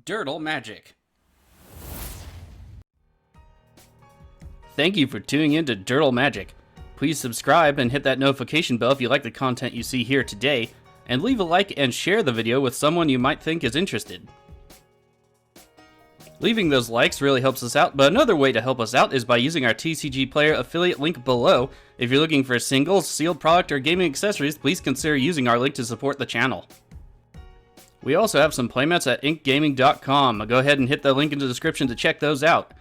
Durdle Magic. Thank you for tuning in to Durdle Magic. Please subscribe and hit that notification bell if you like the content you see here today, and leave a like and share the video with someone you might think is interested. Leaving those likes really helps us out, but another way to help us out is by using our TCG Player affiliate link below. If you're looking for singles, sealed product, or gaming accessories, please consider using our link to support the channel. We also have some playmats at inkgaming.com. Go ahead and hit the link in the description to check those out.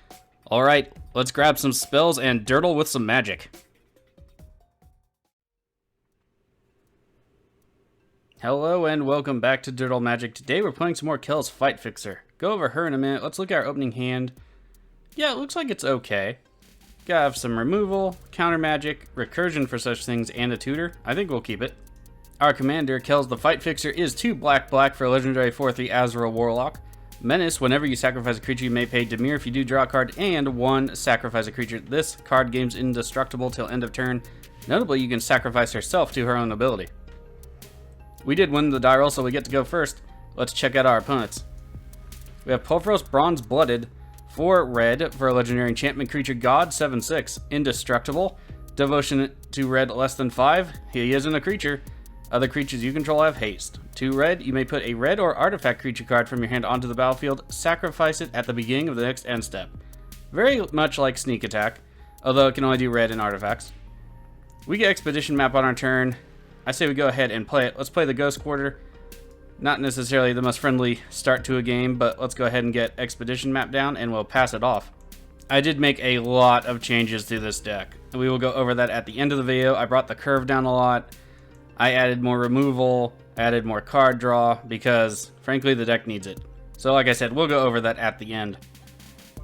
Alright, let's grab some spells and Durdle with some magic. Hello and welcome back to Durdle Magic. Today we're playing some more Kels Fight Fixer. Go over her in a minute. Let's look at our opening hand. Yeah, it looks like it's okay. Gotta have some removal, counter magic, recursion for such things, and a tutor. I think we'll keep it. Our commander, Kels the Fight Fixer, is 2 black for a legendary 4/3 Azrael Warlock. Menace, whenever you sacrifice a creature, you may pay Dimir if you do draw a card, and 1 sacrifice a creature. This card gains indestructible till end of turn. Notably, you can sacrifice herself to her own ability. We did win the die roll, so we get to go first. Let's check out our opponents. We have Purphoros Bronze Blooded, 4 red for a legendary enchantment creature god, 7/6, indestructible. Devotion to red less than 5. He isn't a creature. Other creatures you control have haste. 2 red, you may put a red or artifact creature card from your hand onto the battlefield, sacrifice it at the beginning of the next end step. Very much like Sneak Attack, although it can only do red and artifacts. We get Expedition Map on our turn. I say we go ahead and play it. Let's play the Ghost Quarter. Not necessarily the most friendly start to a game, but let's go ahead and get Expedition Map down and we'll pass it off. I did make a lot of changes to this deck. We will go over that at the end of the video. I brought the curve down a lot. I added more removal, added more card draw, because, frankly, the deck needs it. So like I said, we'll go over that at the end.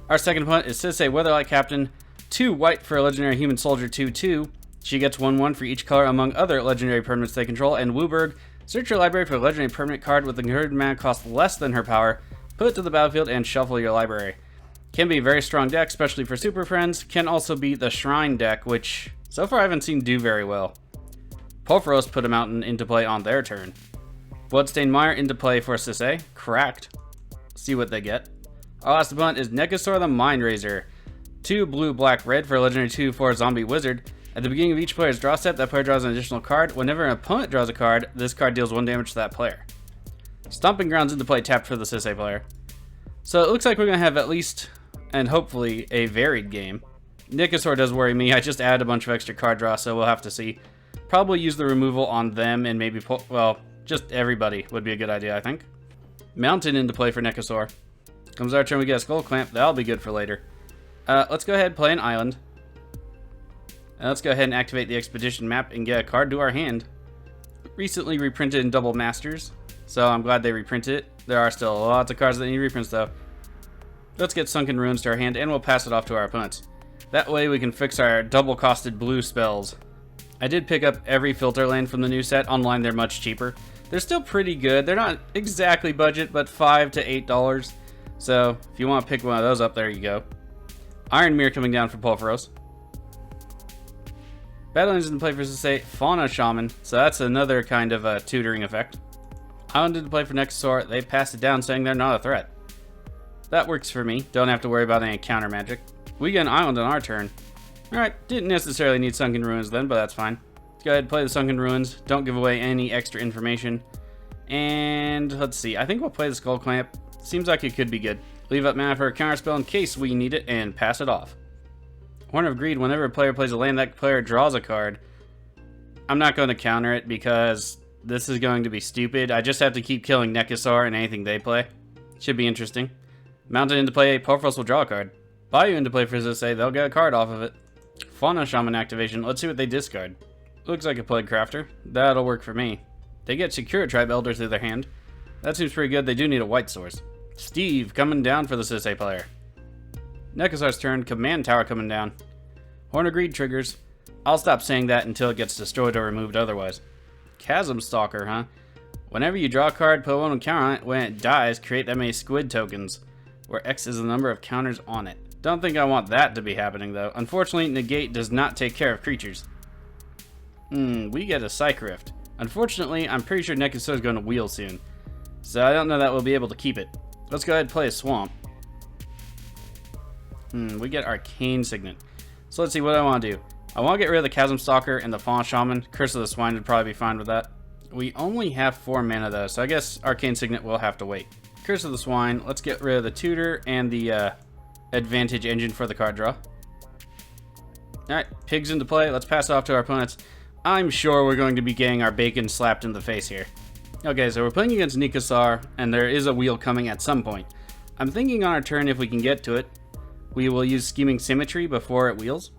Our second opponent is Sisay, Weatherlight Captain, 2 white for a legendary human soldier 2/2. She gets 1/1 for each color among other legendary permanents they control, and Wooburg, search your library for a legendary permanent card with a converted mana cost less than her power, put it to the battlefield, and shuffle your library. Can be a very strong deck, especially for Super Friends. Can also be the Shrine deck, which so far I haven't seen do very well. Purphoros put a mountain into play on their turn. Bloodstained Mire into play for Sisay. Cracked. See what they get. Our last opponent is Nekusar the Mindraiser. 2 blue, black, red for a legendary 2/4 zombie wizard. At the beginning of each player's draw step, that player draws an additional card. Whenever an opponent draws a card, this card deals 1 damage to that player. Stomping Grounds into play tapped for the Sisay player. So it looks like we're going to have at least, and hopefully, a varied game. Nekusar does worry me. I just added a bunch of extra card draw, so we'll have to see. Probably use the removal on them and maybe, well, just everybody would be a good idea, I think. Mountain into play for Nekusar. Comes our turn, we get a Skull Clamp. That'll be good for later. Let's go ahead and play an island. And let's go ahead and activate the Expedition Map and get a card to our hand. Recently reprinted in Double Masters, so I'm glad they reprinted it. There are still lots of cards that need reprints, though. Let's get Sunken Ruins to our hand, and we'll pass it off to our opponents. That way we can fix our double-costed blue spells. I did pick up every filter land from the new set. Online, they're much cheaper. They're still pretty good. They're not exactly budget, but $5 to $8. So if you want to pick one of those up, there you go. Iron Mirror coming down for Purphoros. Badlands in play for Sisay, Fauna Shaman. So that's another kind of tutoring effect. Island in play for Nekusar. They passed it down saying they're not a threat. That works for me. Don't have to worry about any counter magic. We get an island on our turn. Alright, didn't necessarily need Sunken Ruins then, but that's fine. Let's go ahead and play the Sunken Ruins. Don't give away any extra information. And let's see, I think we'll play the Skull Clamp. Seems like it could be good. Leave up mana for a counterspell in case we need it, and pass it off. Horn of Greed, whenever a player plays a land, that player draws a card. I'm not going to counter it because this is going to be stupid. I just have to keep killing Nekusar and anything they play. Should be interesting. Mountain into play, Purphoros will draw a card. Bayou into play for Sisay, they'll get a card off of it. Fauna Shaman activation. Let's see what they discard. Looks like a Plague Crafter. That'll work for me. They get Secure Tribe Elder through their hand. That seems pretty good. They do need a white source. Steve coming down for the Sisay player. Nekusar's turn. Command Tower coming down. Horn of Greed triggers. I'll stop saying that until it gets destroyed or removed otherwise. Chasm Stalker, huh? Whenever you draw a card, put one on counter on it. When it dies, create that many squid tokens, where X is the number of counters on it. Don't think I want that to be happening, though. Unfortunately, Negate does not take care of creatures. We get a Psych Rift. Unfortunately, I'm pretty sure Nekusar is going to wheel soon, so I don't know that we'll be able to keep it. Let's go ahead and play a Swamp. We get Arcane Signet. So let's see what I want to do. I want to get rid of the Chasm Stalker and the Fallen Shaman. Curse of the Swine would probably be fine with that. We only have 4 mana though, so I guess Arcane Signet will have to wait. Curse of the Swine. Let's get rid of the Tutor and the Advantage Engine for the card draw. Alright, Pigs into play. Let's pass it off to our opponents. I'm sure we're going to be getting our bacon slapped in the face here. Okay, so we're playing against Nekusar, and there is a wheel coming at some point. I'm thinking on our turn, if we can get to it, we will use Scheming Symmetry before it wheels.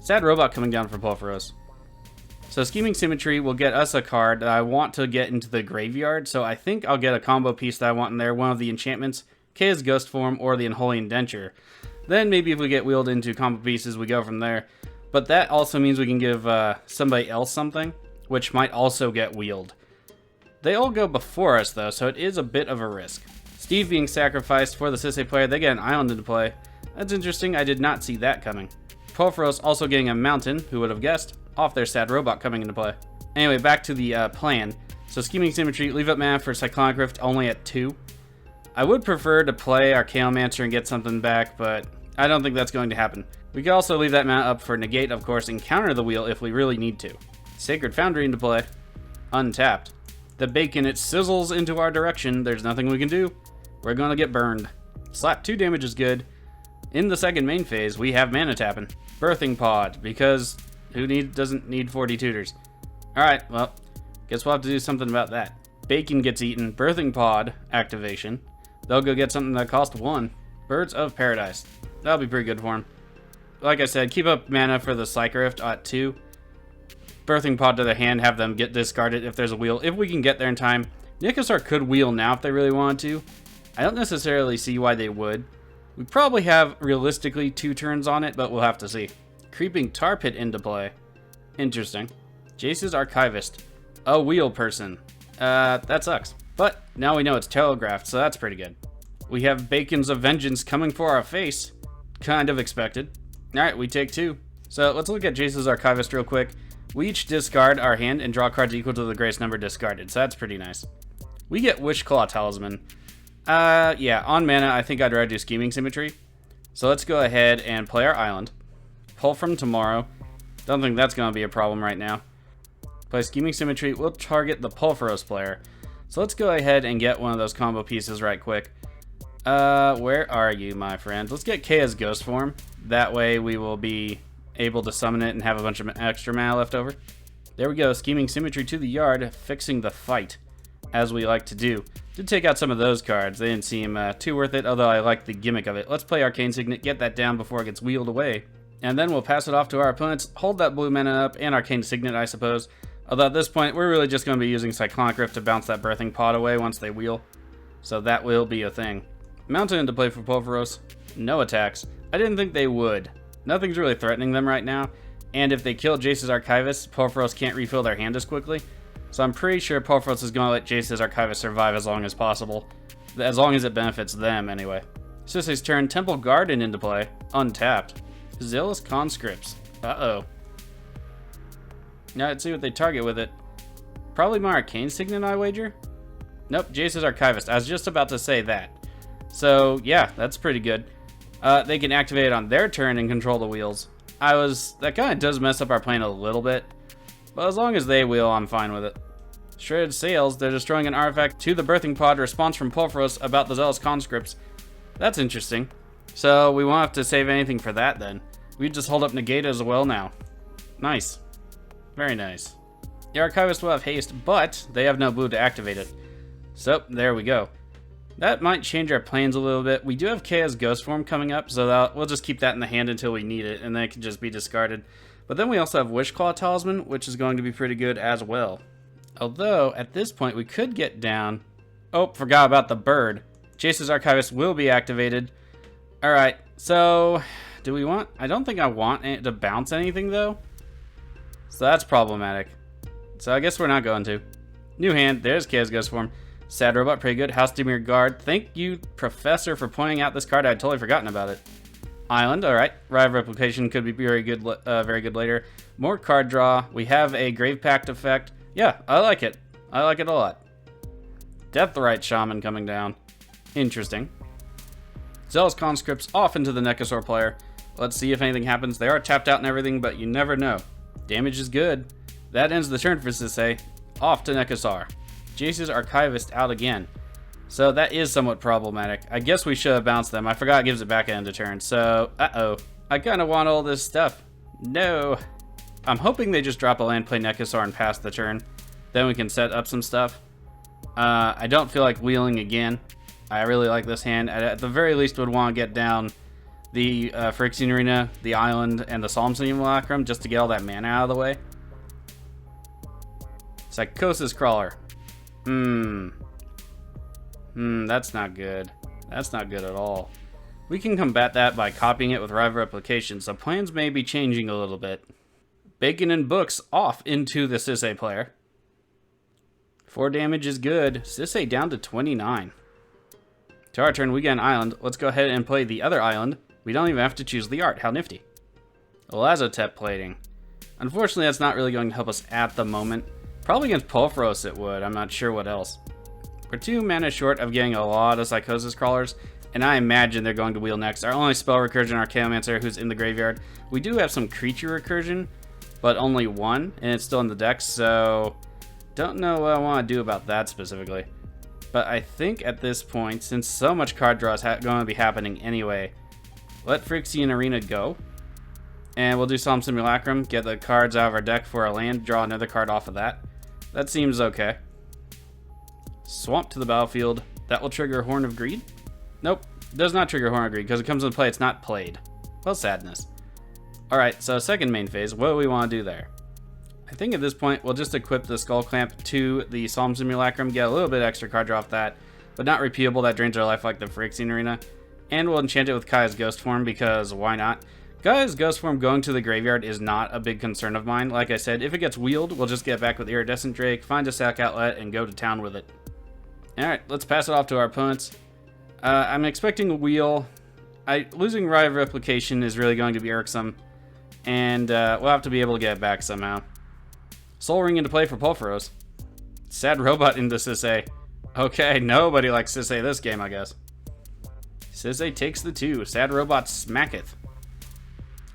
Sad Robot coming down for Purphoros. So Scheming Symmetry will get us a card that I want to get into the graveyard, so I think I'll get a combo piece that I want in there, one of the enchantments, Kaya's Ghost Form, or the Unholy Indenture. Then maybe if we get wheeled into combo pieces, we go from there. But that also means we can give somebody else something, which might also get wheeled. They all go before us though, so it is a bit of a risk. Steve being sacrificed for the Sisay player, they get an island into play. That's interesting, I did not see that coming. Purphoros also getting a mountain, who would have guessed, off their Sad Robot coming into play. Anyway, back to the plan. So Scheming Symmetry, leave up mana for Cyclonic Rift only at 2. I would prefer to play our Kalemancer and get something back, but I don't think that's going to happen. We could also leave that mana up for Negate, of course, and counter the wheel if we really need to. Sacred Foundry into play. Untapped. The bacon, it sizzles into our direction. There's nothing we can do. We're gonna get burned. Slap 2 damage is good. In the second main phase, we have mana tapping. Birthing Pod, because doesn't need 40 tutors? Alright, well, guess we'll have to do something about that. Bacon gets eaten. Birthing Pod activation. They'll go get something that costs 1. Birds of Paradise. That'll be pretty good for him. Like I said, keep up mana for the Cyclonic Rift at 2. Birthing Pod to their hand, have them get discarded if there's a wheel. If we can get there in time. Nekusar could wheel now if they really wanted to. I don't necessarily see why they would. We probably have, realistically, 2 turns on it, but we'll have to see. Creeping Tar Pit into play. Interesting. Jace's Archivist. A wheel person. That sucks. But now we know it's telegraphed, so that's pretty good. We have Bacon's of Vengeance coming for our face. Kind of expected. Alright, we take 2. So let's look at Jace's Archivist real quick. We each discard our hand and draw cards equal to the greatest number discarded, so that's pretty nice. We get Wishclaw Talisman. Yeah, on mana, I think I'd rather do Scheming Symmetry. So let's go ahead and play our island. Pull from Tomorrow. Don't think that's going to be a problem right now. Play Scheming Symmetry. We'll target the Purphoros player. So let's go ahead and get one of those combo pieces right quick. Where are you, my friends? Let's get Kaya's Ghost Form. That way we will be able to summon it and have a bunch of extra mana left over. There we go, Scheming Symmetry to the yard, fixing the fight, as we like to do. Did take out some of those cards. They didn't seem too worth it, although I like the gimmick of it. Let's play Arcane Signet, get that down before it gets wheeled away. And then we'll pass it off to our opponents, hold that blue mana up, and Arcane Signet, I suppose. Although at this point, we're really just going to be using Cyclonic Rift to bounce that Birthing Pod away once they wheel. So that will be a thing. Mountain into play for Purphoros. No attacks. I didn't think they would. Nothing's really threatening them right now. And if they kill Jace's Archivist, Purphoros can't refill their hand as quickly. So I'm pretty sure Purphoros is going to let Jace's Archivist survive as long as possible. As long as it benefits them, anyway. Sisay's turn, Temple Garden into play. Untapped. Zealous Conscripts. Uh-oh. Now let's see what they target with it. Probably my Arcane Signet, I wager? Nope, Jace's Archivist. I was just about to say that. So, yeah, that's pretty good. They can activate it on their turn and control the wheels. That kind of does mess up our plan a little bit. But as long as they wheel, I'm fine with it. Shredded Sails, they're destroying an artifact to the Birthing Pod. Response from Purphoros about the Zealous Conscripts. That's interesting. So we won't have to save anything for that then. We just hold up Negate as well now. Nice. Very nice. The Archivist will have haste, but they have no blue to activate it. So, there we go. That might change our plans a little bit. We do have Kaya's Ghost Form coming up, so we'll just keep that in the hand until we need it, and then it can just be discarded. But then we also have Wishclaw Talisman, which is going to be pretty good as well. Although, at this point, we could get down... Oh, forgot about the bird. Jace's Archivist will be activated. Alright, so... Do we want... I don't think I want it to bounce anything, though. So that's problematic. So I guess we're not going to. New hand, there's Kaya's Ghost Form. Sad Robot, pretty good. House Demir Guard. Thank you, Professor, for pointing out this card. I'd totally forgotten about it. Island, alright. Rive Replication could be very good later. More card draw. We have a Grave Pact effect. Yeah, I like it. I like it a lot. Deathrite Shaman coming down. Interesting. Zealous Conscripts off into the Nekusar player. Let's see if anything happens. They are tapped out and everything, but you never know. Damage is good. That ends the turn for Sisay. Off to Nekusar. Jace's Archivist out again. So that is somewhat problematic. I guess we should have bounced them. I forgot it gives it back at end of turn. So, uh-oh. I kind of want all this stuff. No. I'm hoping they just drop a land, play Nekusar, and pass the turn. Then we can set up some stuff. I don't feel like wheeling again. I really like this hand. I, at the very least, would want to get down the Phyrexian Arena, the Island, and the Solemn Simulacrum just to get all that mana out of the way. Psychosis Crawler. That's not good. That's not good at all. We can combat that by copying it with Rival Replication, so plans may be changing a little bit. Bacon and Books off into the Sisay player. 4 damage is good. Sisay down to 29. To our turn, we get an island. Let's go ahead and play the other island. We don't even have to choose the art. How nifty. Lazotep Plating. Unfortunately, that's not really going to help us at the moment. Probably against Purphoros it would. I'm not sure what else. We're 2 mana short of getting a lot of Psychosis Crawlers, and I imagine they're going to wheel next. Our only spell recursion, our Chaomancer, who's in the graveyard. We do have some creature recursion, but only 1, and it's still in the deck, so don't know what I want to do about that specifically. But I think at this point, since so much card draw is going to be happening anyway, let Phyrexian Arena go. And we'll do Solemn Simulacrum, get the cards out of our deck for a land, draw another card off of that. That seems okay. Swamp to the battlefield. That will trigger Horn of Greed? Nope, does not trigger Horn of Greed because it comes into play, it's not played. Well, sadness. Alright, so second main phase, what do we want to do there? I think at this point, we'll just equip the Skull Clamp to the Solemn Simulacrum, get a little bit extra card draw off that, but not repeatable, that drains our life like the Phyrexian Arena. And we'll enchant it with Kaya's Ghost Form, because why not? Kaya's Ghost Form going to the graveyard is not a big concern of mine. Like I said, if it gets wheeled, we'll just get back with Iridescent Drake, find a sack outlet, and go to town with it. Alright, let's pass it off to our opponents. I'm expecting a wheel. Losing Rival Replication is really going to be irksome, and we'll have to be able to get it back somehow. Soul Ring into play for Purphoros. Sad Robot into Sisay. Okay, nobody likes Sisay this game, I guess. Sisay takes the 2. Sad Robot smacketh.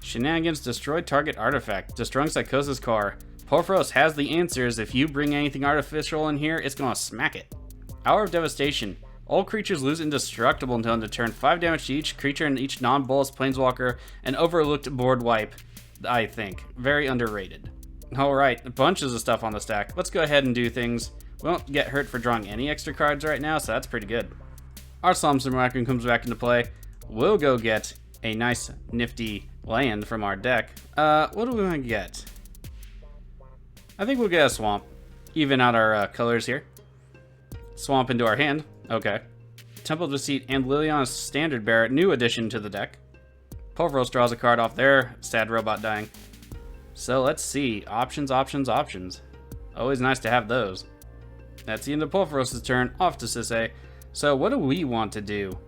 Shenanigans destroy target artifact. Destroying Psychosis Car. Purphoros has the answers. If you bring anything artificial in here, it's gonna smack it. Hour of Devastation. All creatures lose indestructible until end of turn. 5 damage to each creature and each non-bolus planeswalker. An overlooked board wipe, I think. Very underrated. Alright, bunches of stuff on the stack. Let's go ahead and do things. We won't get hurt for drawing any extra cards right now, so that's pretty good. Our Solemn Simulacrum comes back into play. We'll go get a nice, nifty land from our deck. What do we want to get? I think we'll get a Swamp. Even out our colors here. Swamp into our hand. Okay. Temple Deceit and Liliana's Standard Bearer, new addition to the deck. Purphoros draws a card off their Sad Robot dying. So let's see. Options, options, options. Always nice to have those. That's the end of Purphoros' turn. Off to Sisay. So what do we want to do?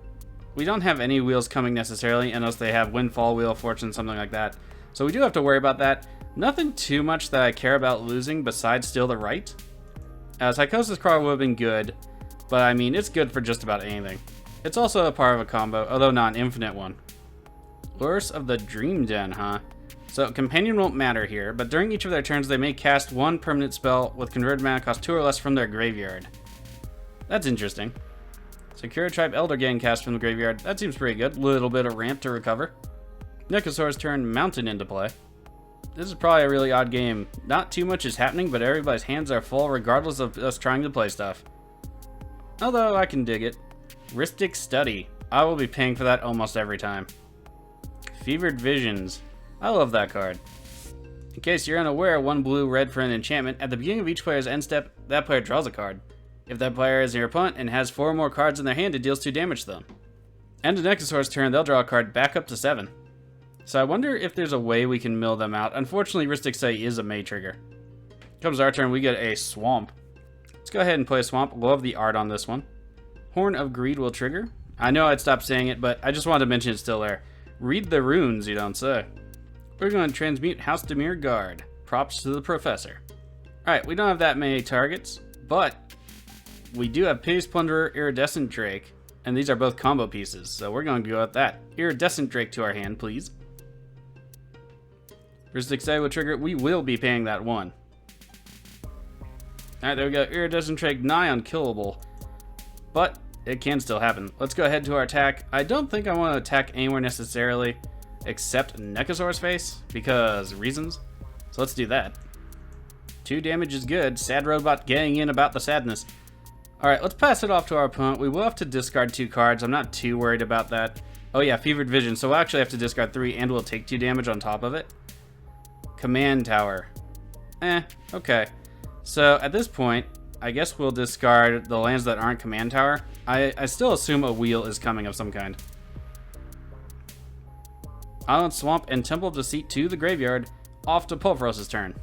We don't have any wheels coming necessarily, unless they have Windfall, Wheel of Fortune, something like that. So we do have to worry about that. Nothing too much that I care about losing besides Steal the Right. Psychosis Crawler would have been good, but I mean, it's good for just about anything. It's also a part of a combo, although not an infinite one. Lures of the Dream Den, huh? So Companion won't matter here, but during each of their turns they may cast 1 permanent spell with converted mana cost 2 or less from their graveyard. That's interesting. Secure Tribe Elder getting cast from the graveyard. That seems pretty good. Little bit of ramp to recover. Nekusar's turn, Mountain into play. This is probably a really odd game. Not too much is happening, but everybody's hands are full regardless of us trying to play stuff. Although I can dig it. Rhystic Study. I will be paying for that almost every time. Fevered Visions. I love that card. In case you're unaware, 1 blue, red for an enchantment. At the beginning of each player's end step, that player draws a card. If that player is your opponent and has 4 more cards in their hand, it deals 2 damage to them. End of Nekusar's turn, they'll draw a card back up to 7. So I wonder if there's a way we can mill them out. Unfortunately, Rhystic Study is a May trigger. Comes our turn, we get a Swamp. Let's go ahead and play a Swamp. Love the art on this one. Horn of Greed will trigger. I know I'd stop saying it, but I just wanted to mention it's still there. Read the runes, you don't say. We're going to transmute House Demir Guard. Props to the professor. Alright, we don't have that many targets, but we do have Pity Plunderer, Iridescent Drake, And these are both combo pieces, so we're going to go with that. Iridescent Drake to our hand, please. Sisay will trigger. We will be paying that 1. Alright, there we go. Iridescent Drake, nigh unkillable. But it can still happen. Let's go ahead to our attack. I don't think I want to attack anywhere necessarily except Nekusor's face, because reasons. So let's do that. 2 damage is good. Sad Robot getting in about the sadness. Alright, let's pass it off to our opponent. We will have to discard 2 cards. I'm not too worried about that. Oh yeah, Fevered Vision. So we'll actually have to discard 3 and we'll take 2 damage on top of it. Command Tower. Okay. So at this point, I guess we'll discard the lands that aren't Command Tower. I still assume a wheel is coming of some kind. Island Swamp and Temple of Deceit to the graveyard. Off to Purphoros' turn.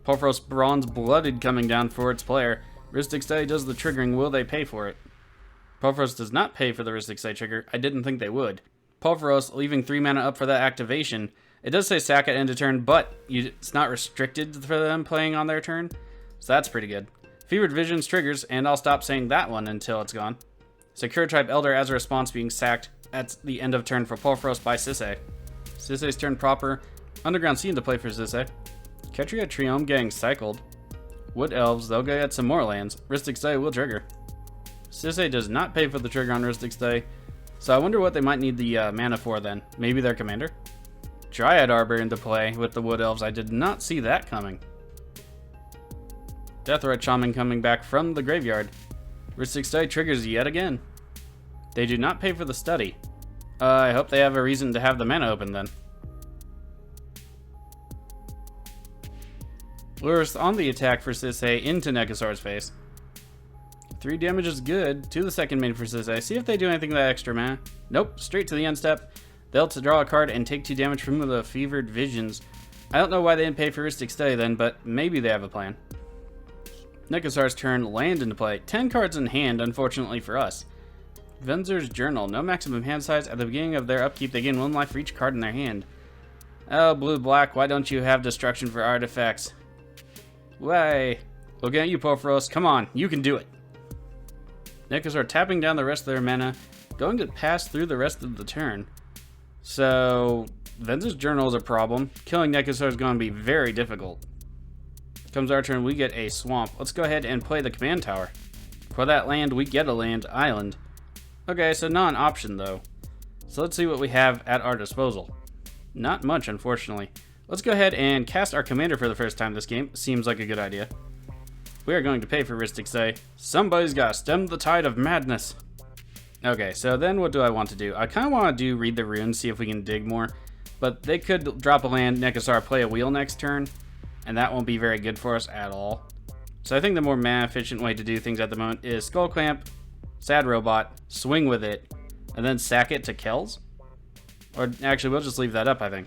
Purphoros Bronze Blooded coming down for its player. Sisay does the triggering. Will they pay for it? Purphoros does not pay for the Sisay trigger. I didn't think they would. Purphoros leaving 3 mana up for that activation. It does say sack at end of turn, but it's not restricted for them playing on their turn. So that's pretty good. Fevered Visions triggers, and I'll stop saying that one until it's gone. Secure Tribe Elder as a response being sacked at the end of turn for Purphoros by Sisay. Sisay's turn proper. Underground Sea into play for Sisay. Ketria Triome getting cycled. Wood Elves, they'll get some more lands. Sisay will trigger. Sisay does not pay for the trigger on Sisay, so I wonder what they might need the mana for then. Maybe their commander? Dryad Arbor into play with the Wood Elves. I did not see that coming. Deathrite Shaman coming back from the graveyard. Sisay triggers yet again. They do not pay for the study. I hope they have a reason to have the mana open then. Lures on the attack for Sisay into Nekusor's face. 3 damage is good to the second main for Sisay. See if they do anything with that extra mana. Nope, straight to the end step. They'll draw a card and take 2 damage from the Fevered Visions. I don't know why they didn't pay for Sisay then, but maybe they have a plan. Nekusar's turn, land into play. 10 cards in hand, unfortunately for us. Venzer's Journal, no maximum hand size. At the beginning of their upkeep, they gain 1 life for each card in their hand. Oh, blue-black, why don't you have destruction for artifacts? Way. Looking at you, Purphoros. Come on, you can do it. Nekusar tapping down the rest of their mana, going to pass through the rest of the turn. So, Venzer's Journal is a problem. Killing Nekusar is going to be very difficult. Comes our turn, we get a swamp. Let's go ahead and play the command tower. For that land, we get a land island. Okay, so not an option though. So let's see what we have at our disposal. Not much, unfortunately. Let's go ahead and cast our commander for the first time this game. Seems like a good idea. We are going to pay for Sisay. Somebody's got to stem the tide of madness. Okay, so then what do I want to do? I kind of want to do read the runes, see if we can dig more. But they could drop a land, Nekusar play a wheel next turn. And that won't be very good for us at all. So I think the more mana efficient way to do things at the moment is Skull Clamp, Sad Robot, swing with it, and then sack it to Kels. Or actually, we'll just leave that up, I think.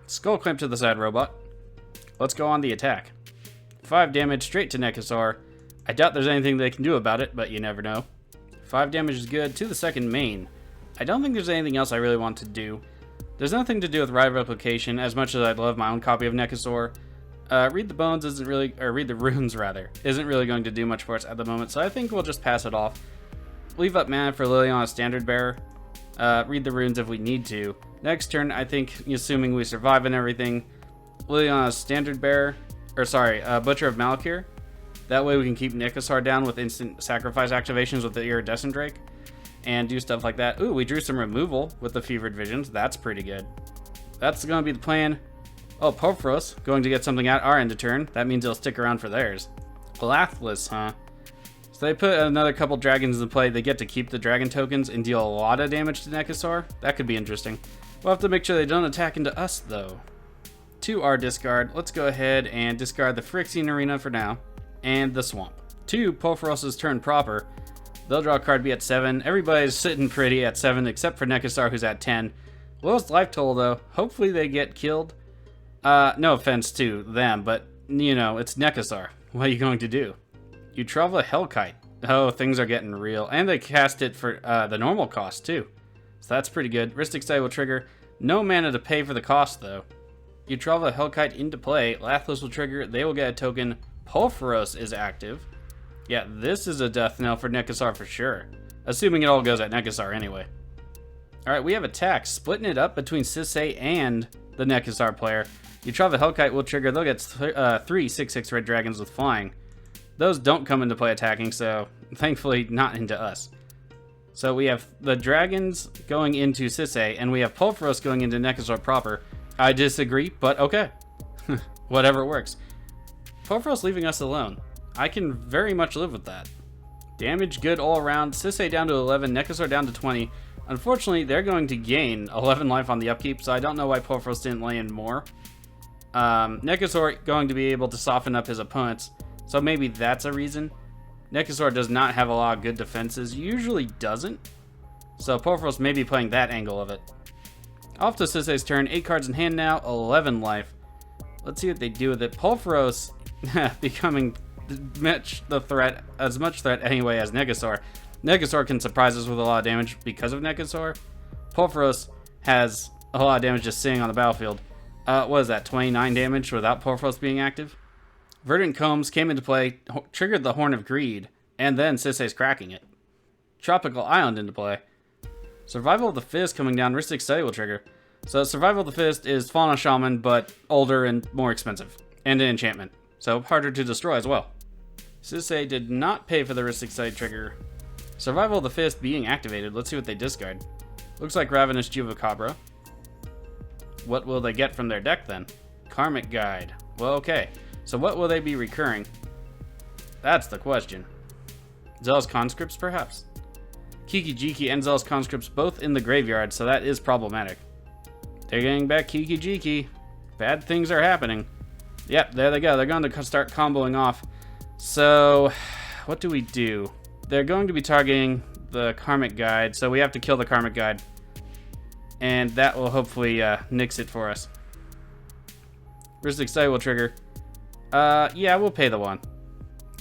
Skull Clamp to the Sad Robot. Let's go on the attack. 5 damage straight to Nekusar. I doubt there's anything they can do about it, but you never know. 5 damage is good to the second main. I don't think there's anything else I really want to do. There's nothing to do with Ride Replication, as much as I'd love my own copy of Nekusar. Read the Bones isn't really, or Read the Runes rather, isn't really going to do much for us at the moment, so I think we'll just pass it off. Leave up mana for Liliana's Standard Bearer. Read the Runes if we need to. Next turn, I think, assuming we survive and everything, Liliana's Standard Bearer, Butcher of Malakir. That way we can keep Nekusar down with instant sacrifice activations with the Iridescent Drake, and do stuff like that. Ooh, we drew some removal with the Fevered Visions. That's pretty good. That's going to be the plan. Oh, Purphoros going to get something at our end of turn. That means they'll stick around for theirs. Lathless, huh? So they put another couple dragons in play. They get to keep the dragon tokens and deal a lot of damage to Nekusar. That could be interesting. We'll have to make sure they don't attack into us, though. To our discard, let's go ahead and discard the Phyrexian Arena for now. And the Swamp. To Purphoros' turn proper. They'll draw a card, be at 7. Everybody's sitting pretty at 7, except for Nekusar, who's at 10. Lowest life total, though. Hopefully they get killed. No offense to them, but, you know, it's Nekusar. What are you going to do? You travel a Hellkite. Oh, things are getting real. And they cast it for the normal cost, too. So that's pretty good. Sisay will trigger. No mana to pay for the cost, though. You travel a Hellkite into play. Lathless will trigger. They will get a token. Purphoros is active. Yeah, this is a death knell for Nekusar for sure. Assuming it all goes at Nekusar anyway. Alright, we have attack. Splitting it up between Sisay and the Nekusar player. You try the Hellkite will trigger. They'll get 3 6/6 red dragons with flying. Those don't come into play attacking, so thankfully not into us. So we have the dragons going into Sisay, and we have Purphoros going into Nekusar proper. I disagree, but okay. Whatever works. Purphoros leaving us alone. I can very much live with that. Damage good all around. Sisay down to 11, Nekusar down to 20. Unfortunately, they're going to gain 11 life on the upkeep, so I don't know why Purphoros didn't lay in more. Nekusar going to be able to soften up his opponents, so maybe that's a reason. Nekusar does not have a lot of good defenses, usually doesn't, so Purphoros may be playing that angle of it. Off to Sisay's turn, 8 cards in hand now, 11 life. Let's see what they do with it. Purphoros becoming as much threat anyway as Nekusar. Nekusar can surprise us with a lot of damage because of Nekusar. Purphoros has a lot of damage just sitting on the battlefield. What is that, 29 damage without Purphoros being active? Verdant Combs came into play, triggered the Horn of Greed, and then Sisay's cracking it. Tropical Island into play. Survival of the Fist coming down, Ristic Study will trigger. So Survival of the Fist is Fauna Shaman, but older and more expensive. And an enchantment, so harder to destroy as well. Sisay did not pay for the Ristic Study trigger. Survival of the Fist being activated, let's see what they discard. Looks like Ravenous Juvacabra. What will they get from their deck then? Karmic Guide. Well, okay. So what will they be recurring? That's the question. Zealous Conscripts, perhaps? Kiki-Jiki and Zealous Conscripts both in the graveyard, so that is problematic. They're getting back Kiki-Jiki. Bad things are happening. Yep, there they go. They're going to start comboing off. So, what do we do? They're going to be targeting the Karmic Guide, so we have to kill the Karmic Guide. And that will hopefully nix it for us. Ristic Study will trigger. Yeah, we'll pay the 1.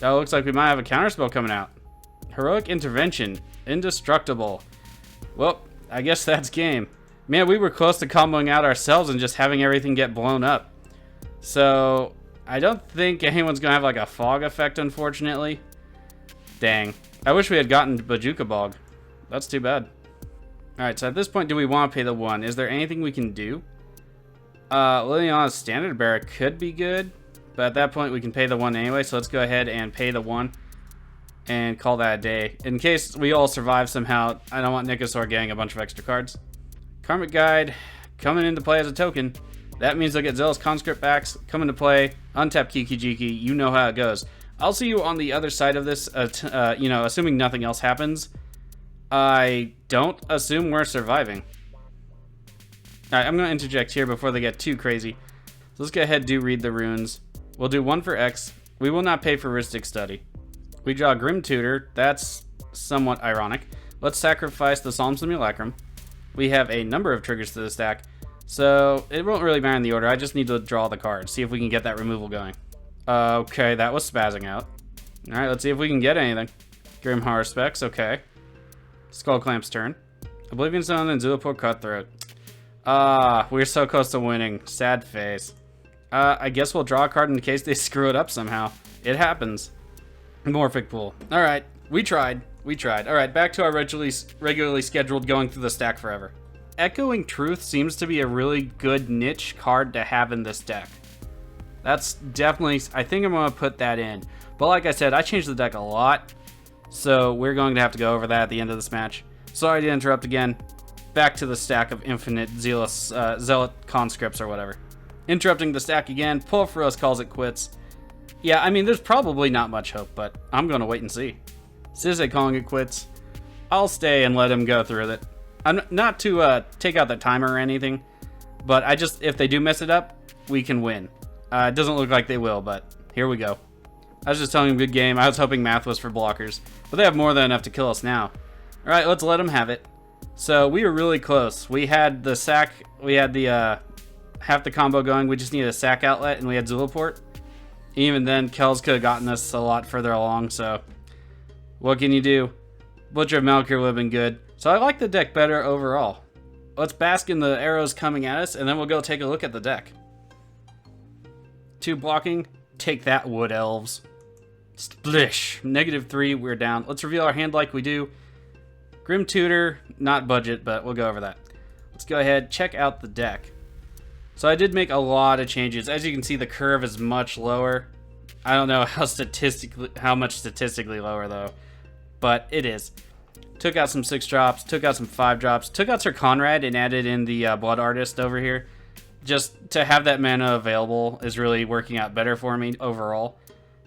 That looks like we might have a counterspell coming out. Heroic Intervention. Indestructible. Well, I guess that's game. Man, we were close to comboing out ourselves and just having everything get blown up. So, I don't think anyone's going to have like a fog effect, unfortunately. Dang. I wish we had gotten Bajuka Bog. That's too bad. Alright, so at this point, do we want to pay the 1? Is there anything we can do? Liliana's Standard Bearer could be good, but at that point, we can pay the 1 anyway, so let's go ahead and pay the 1 and call that a day. In case we all survive somehow, I don't want Nekusar getting a bunch of extra cards. Karmic Guide coming into play as a token. That means they'll get Zealous Conscript backs, come into play, untap Kiki-Jiki, you know how it goes. I'll see you on the other side of this, assuming nothing else happens. I don't assume we're surviving. Alright, I'm going to interject here before they get too crazy. So let's go ahead and read the runes. We'll do 1 for X. We will not pay for Ristic Study. We draw Grim Tutor. That's somewhat ironic. Let's sacrifice the Solemn Simulacrum. We have a number of triggers to the stack, so it won't really matter in the order. I just need to draw the card, see if we can get that removal going. Okay, that was spazzing out. Alright, let's see if we can get anything. Grim Horror Specs, okay. Skull Clamp's turn. Oblivion Zone and Zulapur Cutthroat. We're so close to winning. Sad face. I guess we'll draw a card in case they screw it up somehow. It happens. Morphic Pool. Alright, we tried. Alright, back to our regularly scheduled going through the stack forever. Echoing Truth seems to be a really good niche card to have in this deck. That's definitely, I think I'm going to put that in. But like I said, I changed the deck a lot, so we're going to have to go over that at the end of this match. Sorry to interrupt again. Back to the stack of infinite zealot conscripts or whatever. Interrupting the stack again, Purphoros calls it quits. Yeah, I mean, there's probably not much hope, but I'm going to wait and see. Sisay calling it quits. I'll stay and let him go through with it. I'm not to take out the timer or anything, but if they do mess it up, we can win. It doesn't look like they will, but here we go. I was just telling him good game. I was hoping math was for blockers, but they have more than enough to kill us now. All right, let's let them have it. So we were really close. We had the sack, we had the half the combo going. We just needed a sack outlet, and we had Zulaport. Even then, Kels could have gotten us a lot further along, so what can you do? Butcher of Malkir would have been good. So I like the deck better overall. Let's bask in the arrows coming at us, and then we'll go take a look at the deck. 2 blocking. Take that, Wood Elves. Splish. -3, we're down. Let's reveal our hand like we do. Grim Tutor, not budget, but we'll go over that. Let's go ahead, check out the deck. So I did make a lot of changes. As you can see, the curve is much lower. I don't know how much statistically lower though, but it is. Took out some 6-drops, took out some 5-drops, took out Sir Conrad and added in the Blood Artist over here. Just to have that mana available is really working out better for me overall.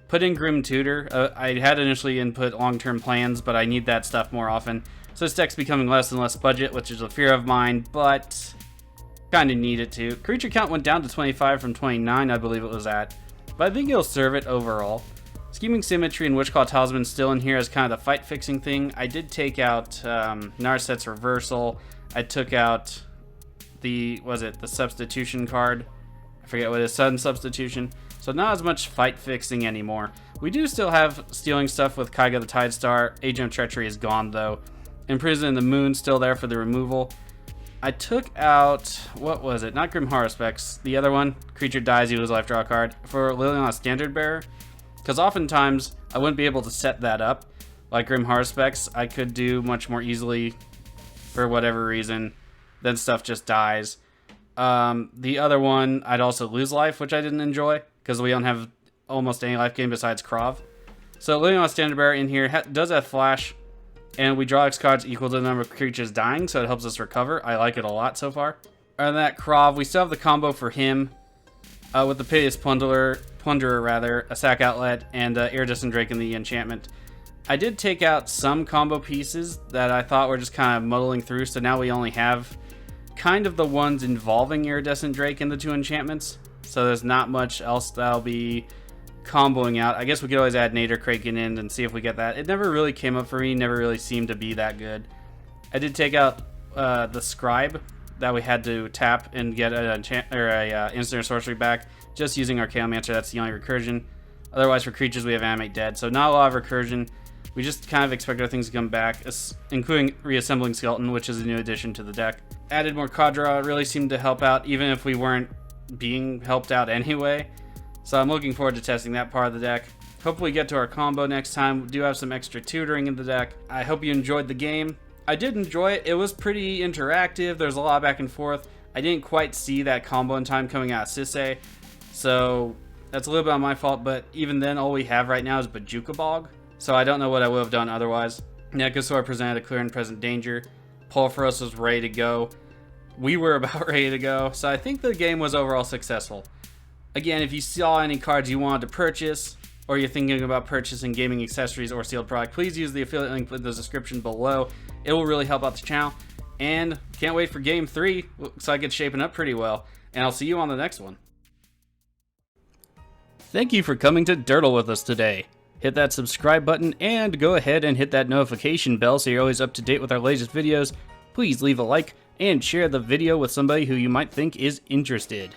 Put in Grim Tutor. I had initially input long-term plans, but I need that stuff more often. So this deck's becoming less and less budget, which is a fear of mine, but kind of need it to. Creature count went down to 25 from 29, I believe it was at. But I think it'll serve it overall. Scheming Symmetry and Witchclaw Talisman still in here as kind of the fight-fixing thing. I did take out Narset's Reversal. I took out the substitution card. I forget what it is, Sudden Substitution. So not as much fight-fixing anymore. We do still have stealing stuff with Kaiga the Tidestar. Agent of Treachery is gone though. Imprison in the Moon still there for the removal. I took out, what was it? Not Grim Haruspex. The other one, creature dies, you lose life, draw a card. For Liliana Standard Bearer, because oftentimes I wouldn't be able to set that up. Like Grim Haruspex, I could do much more easily for whatever reason. Then stuff just dies. The other one, I'd also lose life, which I didn't enjoy, because we don't have almost any life gain besides Krav. So Liliana Standard Bearer in here does have Flash. And we draw X cards equal to the number of creatures dying, so it helps us recover. I like it a lot so far. Other than that, Krav, we still have the combo for him with the Piteous Plunderer, a Sack Outlet, and Iridescent Drake in the enchantment. I did take out some combo pieces that I thought were just kind of muddling through, so now we only have kind of the ones involving Iridescent Drake in the 2 enchantments. So there's not much else that'll be comboing out. I guess we could always add Nader Kraken in and see if we get that. It never really came up for me, never really seemed to be that good. I did take out the Scribe that we had to tap and get an instant or sorcery back, just using our Chaomancer. That's the only recursion. Otherwise, for creatures, we have Animate Dead, so not a lot of recursion. We just kind of expect our things to come back, including Reassembling Skeleton, which is a new addition to the deck. Added more Kadra, really seemed to help out, even if we weren't being helped out anyway. So I'm looking forward to testing that part of the deck. Hopefully get to our combo next time. We do have some extra tutoring in the deck. I hope you enjoyed the game. I did enjoy it. It was pretty interactive. There's a lot of back and forth. I didn't quite see that combo in time coming out of Sisay. So that's a little bit on my fault, but even then all we have right now is Bajuka Bog. So I don't know what I would have done otherwise. Nekusar presented a clear and present danger. Purphoros was ready to go. We were about ready to go. So I think the game was overall successful. Again, if you saw any cards you wanted to purchase, or you're thinking about purchasing gaming accessories or sealed product, please use the affiliate link in the description below. It will really help out the channel. And can't wait for Game 3. Looks like it's shaping up pretty well. And I'll see you on the next one. Thank you for coming to Durdle with us today. Hit that subscribe button and go ahead and hit that notification bell so you're always up to date with our latest videos. Please leave a like and share the video with somebody who you might think is interested.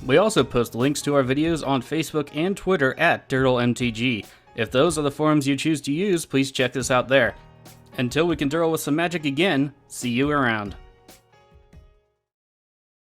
We also post links to our videos on Facebook and Twitter at DurdleMTG. If those are the forums you choose to use, please check us out there. Until we can Durdle with some magic again, see you around.